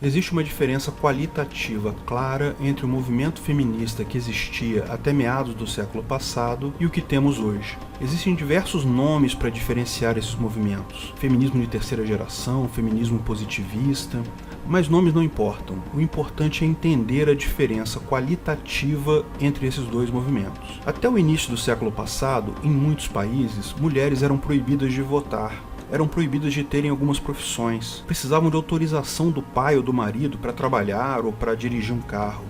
Existe uma diferença qualitativa clara entre o movimento feminista que existia até meados do século passado e o que temos hoje. Existem diversos nomes para diferenciar esses movimentos: feminismo de terceira geração, feminismo positivista, mas nomes não importam. O importante é entender a diferença qualitativa entre esses dois movimentos. Até o início do século passado, em muitos países, mulheres eram proibidas de votar. Eram proibidas de terem algumas profissões, precisavam de autorização do pai ou do marido para trabalhar ou para dirigir um carro.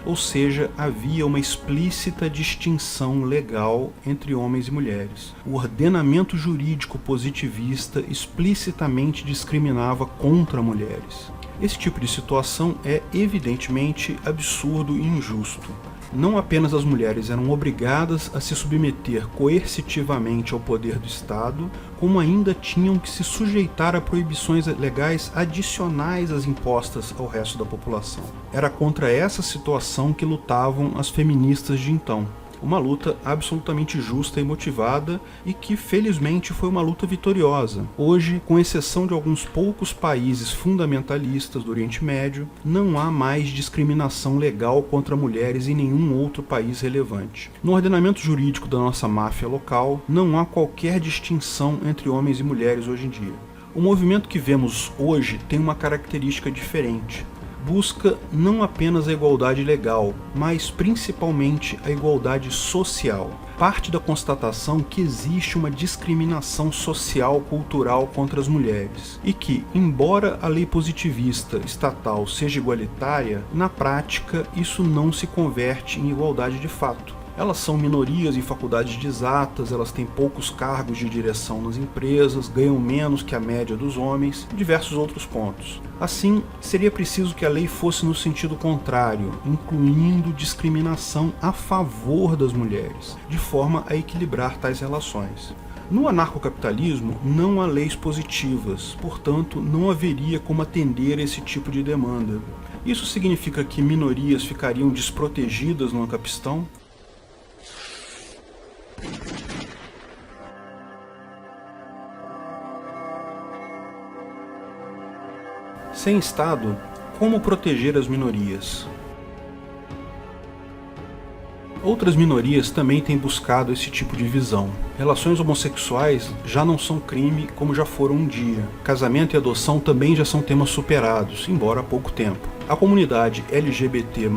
Ou seja, havia uma explícita distinção legal entre homens e mulheres. O ordenamento jurídico positivista explicitamente discriminava contra mulheres. Esse tipo de situação é evidentemente absurdo e injusto. Não apenas as mulheres eram obrigadas a se submeter coercitivamente ao poder do Estado, como ainda tinham que se sujeitar a proibições legais adicionais às impostas ao resto da população. Era contra essa situação que lutavam as feministas de então. Uma luta absolutamente justa e motivada e que, felizmente, foi uma luta vitoriosa. Hoje, com exceção de alguns poucos países fundamentalistas do Oriente Médio, não há mais discriminação legal contra mulheres em nenhum outro país relevante. No ordenamento jurídico da nossa máfia local, não há qualquer distinção entre homens e mulheres hoje em dia. O movimento que vemos hoje tem uma característica diferente. Busca não apenas a igualdade legal, mas principalmente a igualdade social. Parte da constatação que existe uma discriminação social cultural contra as mulheres e que, embora a lei positivista estatal seja igualitária, na prática isso não se converte em igualdade de fato. Elas são minorias em faculdades de exatas, elas têm poucos cargos de direção nas empresas, ganham menos que a média dos homens e diversos outros pontos. Assim, seria preciso que a lei fosse no sentido contrário, incluindo discriminação a favor das mulheres, de forma a equilibrar tais relações. No anarcocapitalismo, não há leis positivas, portanto, não haveria como atender a esse tipo de demanda. Isso significa que minorias ficariam desprotegidas no Ancapistan? Sem Estado, como proteger as minorias? Outras minorias também têm buscado esse tipo de visão. Relações homossexuais já não são crime como já foram um dia. Casamento e adoção também já são temas superados, embora há pouco tempo. A comunidade LGBT+,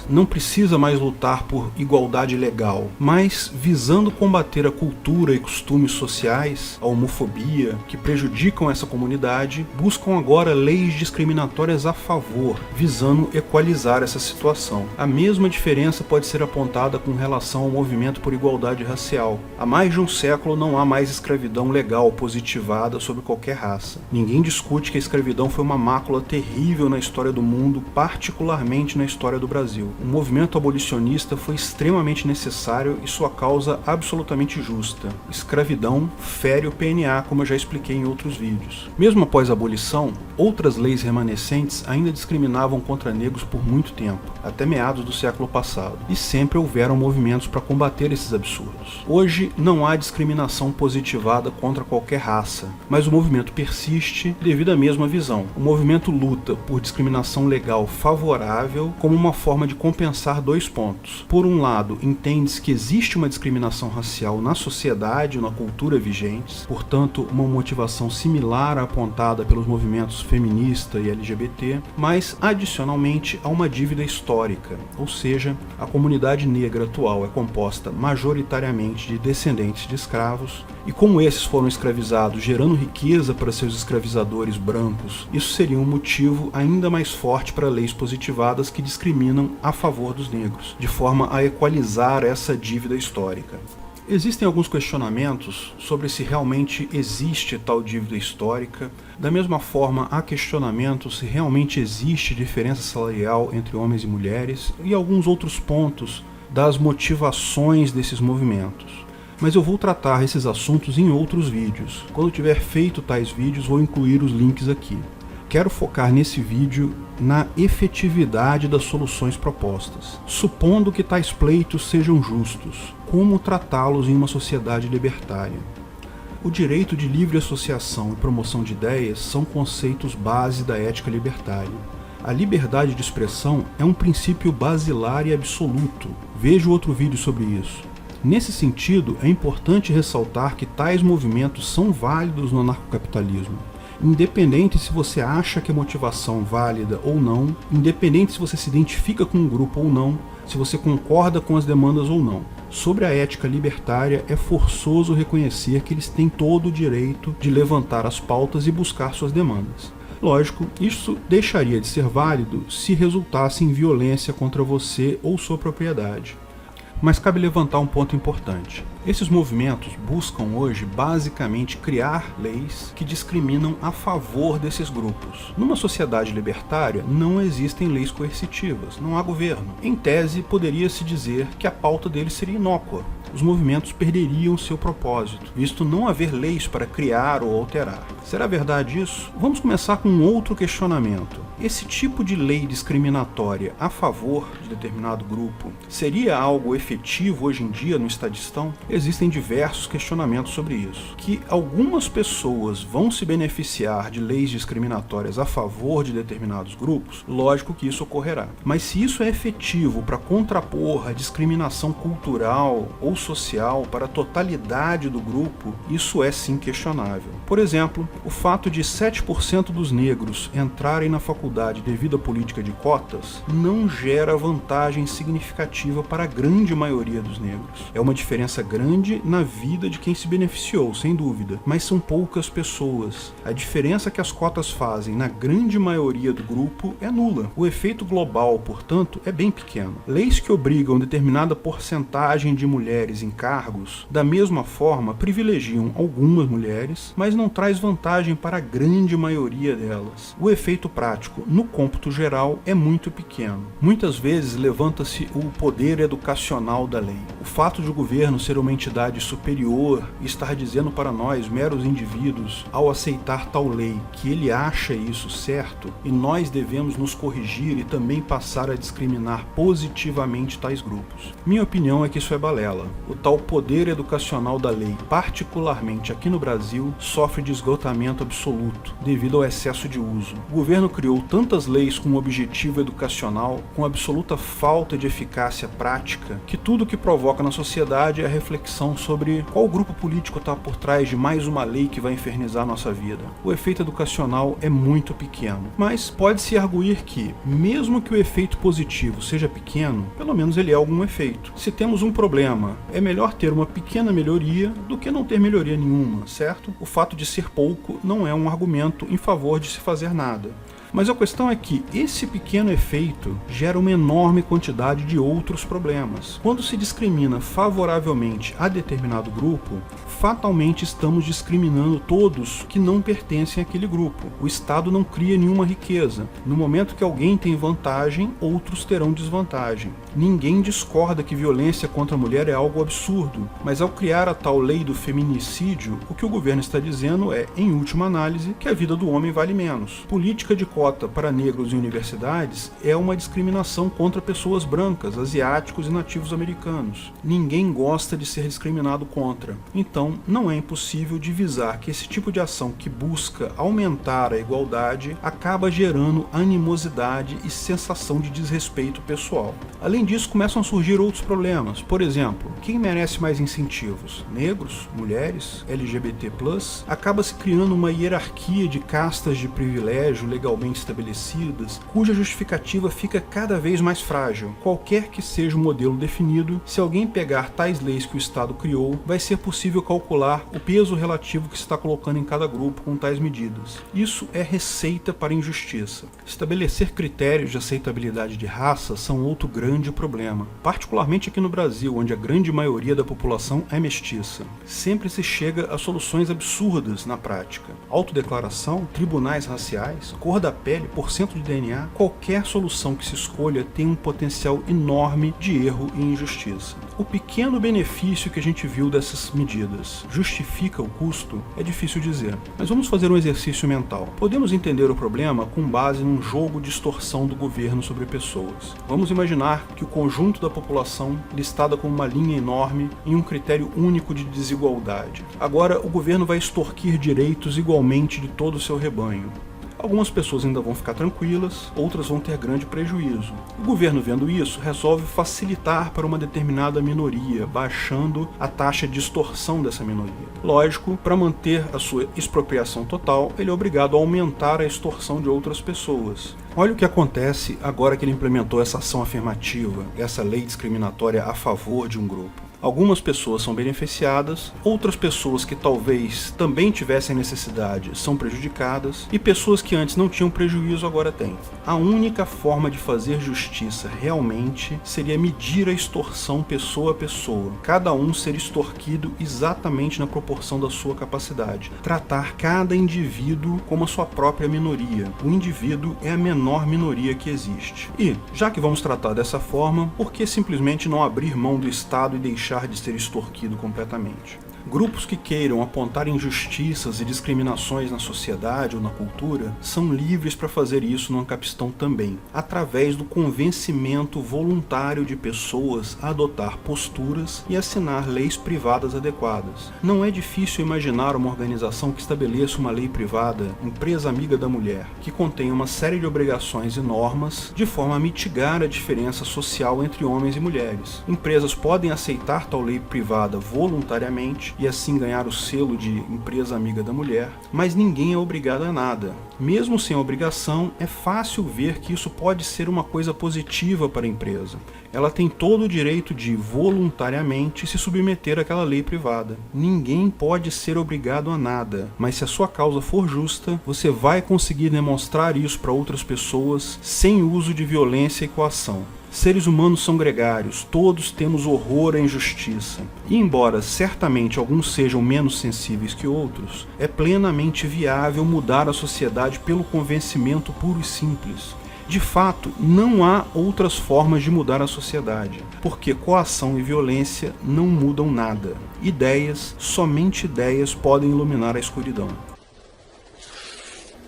não precisa mais lutar por igualdade legal, mas visando combater a cultura e costumes sociais, a homofobia, que prejudicam essa comunidade, buscam agora leis discriminatórias a favor, visando equalizar essa situação. A mesma diferença pode ser apontada com relação ao movimento por igualdade racial. Há mais de um século não há mais escravidão legal positivada sobre qualquer raça. Ninguém discute que a escravidão foi uma mácula terrível na história do mundo, particularmente na história do Brasil. O movimento abolicionista foi extremamente necessário e sua causa absolutamente justa. Escravidão fere o PNA, como eu já expliquei em outros vídeos. Mesmo após a abolição, outras leis remanescentes ainda discriminavam contra negros por muito tempo, até meados do século passado, e sempre houveram movimentos para combater esses absurdos. Hoje não há discriminação positivada contra qualquer raça, mas o movimento persiste devido à mesma visão. O movimento luta por discriminação legal favorável como uma forma de compensar dois pontos. Por um lado, entende-se que existe uma discriminação racial na sociedade e na cultura vigentes, portanto, uma motivação similar à apontada pelos movimentos feminista e LGBT, mas, adicionalmente, há uma dívida histórica, ou seja, a comunidade negra atual é composta majoritariamente de descendentes de escravos, e como esses foram escravizados gerando riqueza para seus escravizadores brancos, isso seria um motivo ainda mais forte para leis positivadas que discriminam a favor dos negros, de forma a equalizar essa dívida histórica. Existem alguns questionamentos sobre se realmente existe tal dívida histórica. Da mesma forma, há questionamentos se realmente existe diferença salarial entre homens e mulheres e alguns outros pontos das motivações desses movimentos. Mas eu vou tratar esses assuntos em outros vídeos. Quando tiver feito tais vídeos, vou incluir os links aqui. Quero focar nesse vídeo na efetividade das soluções propostas. Supondo que tais pleitos sejam justos, como tratá-los em uma sociedade libertária? O direito de livre associação e promoção de ideias são conceitos base da ética libertária. A liberdade de expressão é um princípio basilar e absoluto. Veja outro vídeo sobre isso. Nesse sentido, é importante ressaltar que tais movimentos são válidos no anarcocapitalismo. Independente se você acha que a motivação é válida ou não, independente se você se identifica com um grupo ou não, se você concorda com as demandas ou não. Sobre a ética libertária, é forçoso reconhecer que eles têm todo o direito de levantar as pautas e buscar suas demandas. Lógico, isso deixaria de ser válido se resultasse em violência contra você ou sua propriedade. Mas cabe levantar um ponto importante. Esses movimentos buscam hoje basicamente criar leis que discriminam a favor desses grupos. Numa sociedade libertária não existem leis coercitivas, não há governo. Em tese, poderia-se dizer que a pauta deles seria inócua. Os movimentos perderiam seu propósito, visto não haver leis para criar ou alterar. Será verdade isso? Vamos começar com um outro questionamento. Esse tipo de lei discriminatória a favor de determinado grupo seria algo efetivo hoje em dia no Estadistão? Existem diversos questionamentos sobre isso. Que algumas pessoas vão se beneficiar de leis discriminatórias a favor de determinados grupos, lógico que isso ocorrerá. Mas se isso é efetivo para contrapor a discriminação cultural ou social para a totalidade do grupo, isso é sim questionável. Por exemplo, o fato de 7% dos negros entrarem na faculdade devido à política de cotas não gera vantagem significativa para a grande maioria dos negros. É uma diferença grande na vida de quem se beneficiou, sem dúvida, mas são poucas pessoas. A diferença que as cotas fazem na grande maioria do grupo é nula. O efeito global, portanto, é bem pequeno. Leis que obrigam determinada porcentagem de mulheres em cargos, da mesma forma, privilegiam algumas mulheres, mas não traz vantagem para a grande maioria delas. O efeito prático, no cômputo geral, é muito pequeno. Muitas vezes levanta-se o poder educacional da lei. O fato de o governo ser uma entidade superior e estar dizendo para nós, meros indivíduos, ao aceitar tal lei, que ele acha isso certo, e nós devemos nos corrigir e também passar a discriminar positivamente tais grupos. Minha opinião é que isso é balela. O tal poder educacional da lei, particularmente aqui no Brasil, sofre de esgotamento absoluto devido ao excesso de uso. O governo criou tantas leis com um objetivo educacional, com absoluta falta de eficácia prática, que tudo que provoca na sociedade é a reflexão sobre qual grupo político está por trás de mais uma lei que vai infernizar nossa vida. O efeito educacional é muito pequeno, mas pode-se arguir que, mesmo que o efeito positivo seja pequeno, pelo menos ele é algum efeito. Se temos um problema, é melhor ter uma pequena melhoria do que não ter melhoria nenhuma, certo? O fato de ser pouco não é um argumento em favor de se fazer nada. Mas a questão é que esse pequeno efeito gera uma enorme quantidade de outros problemas. Quando se discrimina favoravelmente a determinado grupo, fatalmente estamos discriminando todos que não pertencem àquele grupo. O Estado não cria nenhuma riqueza. No momento que alguém tem vantagem, outros terão desvantagem. Ninguém discorda que violência contra a mulher é algo absurdo, mas ao criar a tal lei do feminicídio, o que o governo está dizendo é, em última análise, que a vida do homem vale menos. Política de cota para negros em universidades é uma discriminação contra pessoas brancas, asiáticos e nativos americanos. Ninguém gosta de ser discriminado contra. Então, não é impossível divisar que esse tipo de ação que busca aumentar a igualdade acaba gerando animosidade e sensação de desrespeito pessoal. Além disso, começam a surgir outros problemas. Por exemplo, quem merece mais incentivos? Negros? Mulheres? LGBT+? Acaba-se criando uma hierarquia de castas de privilégio legalmente estabelecidas, cuja justificativa fica cada vez mais frágil. Qualquer que seja o modelo definido, se alguém pegar tais leis que o Estado criou, vai ser possível calcular o peso relativo que se está colocando em cada grupo com tais medidas. Isso é receita para injustiça. Estabelecer critérios de aceitabilidade de raça são outro grande problema, particularmente aqui no Brasil, onde a grande maioria da população é mestiça. Sempre se chega a soluções absurdas na prática. Autodeclaração, tribunais raciais, cor da pele por cento de DNA, qualquer solução que se escolha tem um potencial enorme de erro e injustiça. O pequeno benefício que a gente viu dessas medidas justifica o custo? É difícil dizer, mas vamos fazer um exercício mental. Podemos entender o problema com base num jogo de extorsão do governo sobre pessoas. Vamos imaginar que o conjunto da população listada como uma linha enorme em um critério único de desigualdade. Agora o governo vai extorquir direitos igualmente de todo o seu rebanho. Algumas pessoas ainda vão ficar tranquilas, outras vão ter grande prejuízo. O governo, vendo isso, resolve facilitar para uma determinada minoria, baixando a taxa de extorsão dessa minoria. Lógico, para manter a sua expropriação total, ele é obrigado a aumentar a extorsão de outras pessoas. Olha o que acontece agora que ele implementou essa ação afirmativa, essa lei discriminatória a favor de um grupo. Algumas pessoas são beneficiadas, outras pessoas que talvez também tivessem necessidade são prejudicadas e pessoas que antes não tinham prejuízo agora têm. A única forma de fazer justiça realmente seria medir a extorsão pessoa a pessoa, cada um ser extorquido exatamente na proporção da sua capacidade. Tratar cada indivíduo como a sua própria minoria. O indivíduo é a menor minoria que existe. E, já que vamos tratar dessa forma, por que simplesmente não abrir mão do Estado e deixar de ser extorquido completamente? Grupos que queiram apontar injustiças e discriminações na sociedade ou na cultura são livres para fazer isso no Ancapistão também, através do convencimento voluntário de pessoas a adotar posturas e assinar leis privadas adequadas. Não é difícil imaginar uma organização que estabeleça uma lei privada, empresa amiga da mulher, que contém uma série de obrigações e normas de forma a mitigar a diferença social entre homens e mulheres. Empresas podem aceitar tal lei privada voluntariamente e assim ganhar o selo de empresa amiga da mulher, mas ninguém é obrigado a nada. Mesmo sem obrigação, é fácil ver que isso pode ser uma coisa positiva para a empresa. Ela tem todo o direito de, voluntariamente, se submeter àquela lei privada. Ninguém pode ser obrigado a nada, mas se a sua causa for justa, você vai conseguir demonstrar isso para outras pessoas sem uso de violência e coação. Seres humanos são gregários, todos temos horror à injustiça. E embora certamente alguns sejam menos sensíveis que outros, é plenamente viável mudar a sociedade pelo convencimento puro e simples. De fato, não há outras formas de mudar a sociedade, porque coação e violência não mudam nada. Ideias, somente ideias, podem iluminar a escuridão.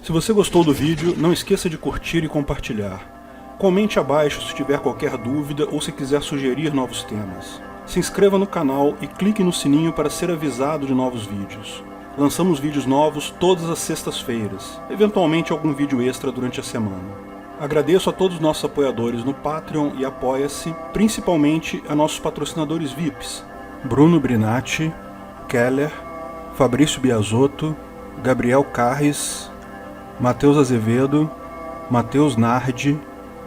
Se você gostou do vídeo, não esqueça de curtir e compartilhar. Comente abaixo se tiver qualquer dúvida ou se quiser sugerir novos temas. Se inscreva no canal e clique no sininho para ser avisado de novos vídeos. Lançamos vídeos novos todas as sextas-feiras, eventualmente algum vídeo extra durante a semana. Agradeço a todos os nossos apoiadores no Patreon e Apoia-se, principalmente a nossos patrocinadores VIPs, Bruno Brinatti, Keller, Fabrício Biasotto, Gabriel Carres, Matheus Azevedo, Matheus Nardi,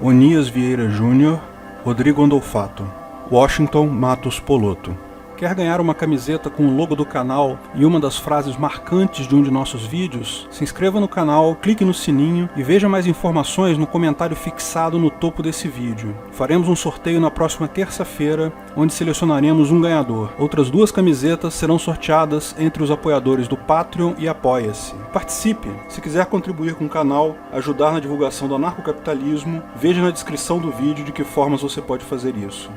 Onias Vieira Júnior, Rodrigo Andolfato, Washington Matos Polotto. Quer ganhar uma camiseta com o logo do canal e uma das frases marcantes de um de nossos vídeos? Se inscreva no canal, clique no sininho e veja mais informações no comentário fixado no topo desse vídeo. Faremos um sorteio na próxima terça-feira, onde selecionaremos um ganhador. Outras 2 camisetas serão sorteadas entre os apoiadores do Patreon e Apoia-se. Participe! Se quiser contribuir com o canal, ajudar na divulgação do anarcocapitalismo, veja na descrição do vídeo de que formas você pode fazer isso.